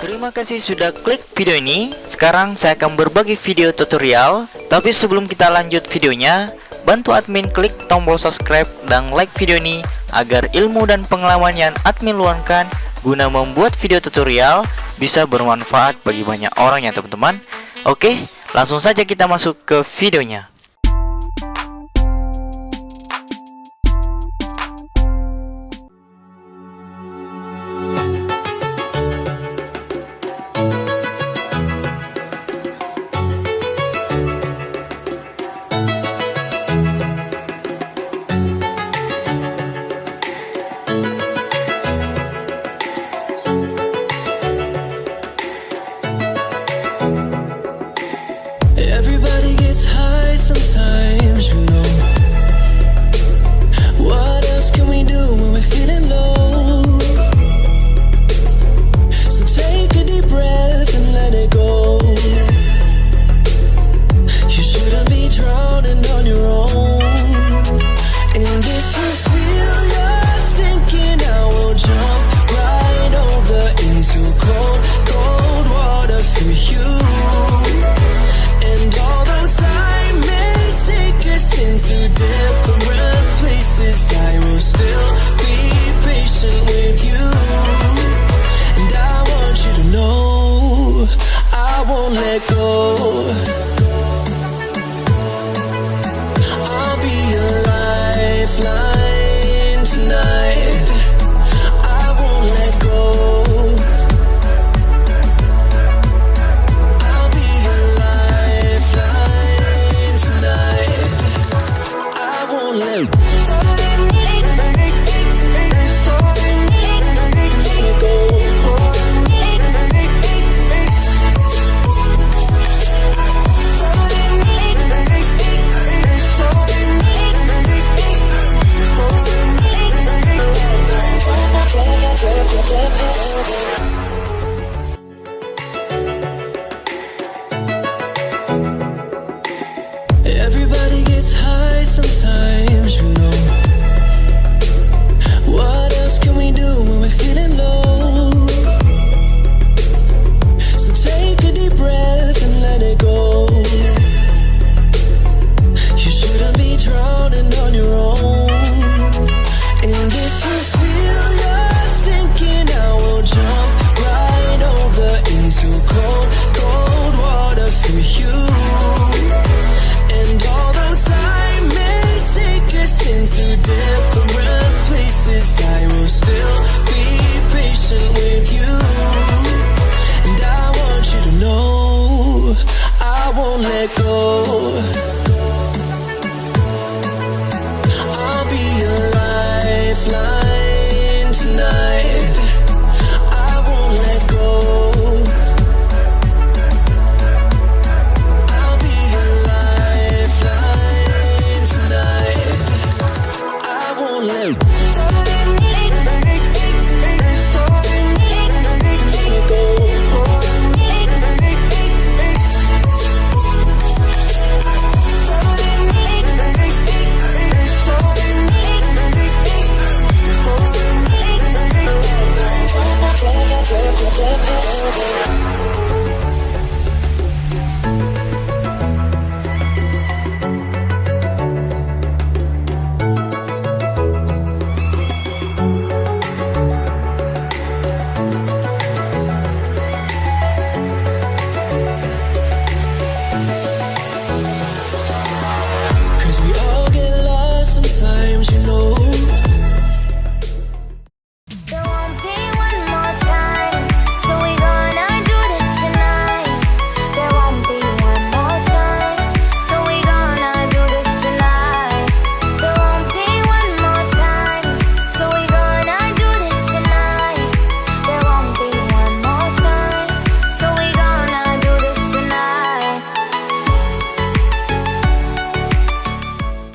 Terima kasih sudah klik video ini. Sekarang saya akan berbagi video tutorial. Tapi sebelum kita lanjut videonya, bantu admin klik tombol subscribe dan like video ini agar ilmu dan pengalaman yang admin luangkan guna membuat video tutorial bisa bermanfaat bagi banyak orang ya teman-teman. Oke, langsung saja kita masuk ke videonya. Everybody gets high sometimes, you know. What else can we do when we're feeling low? So take a deep breath and let it go. You shouldn't be drowning on your own. And if you feel you're sinking, I will jump right over into cold, cold water for you. And although time may take us into different places, I will still be patient with you. And I want you to know I won't let go.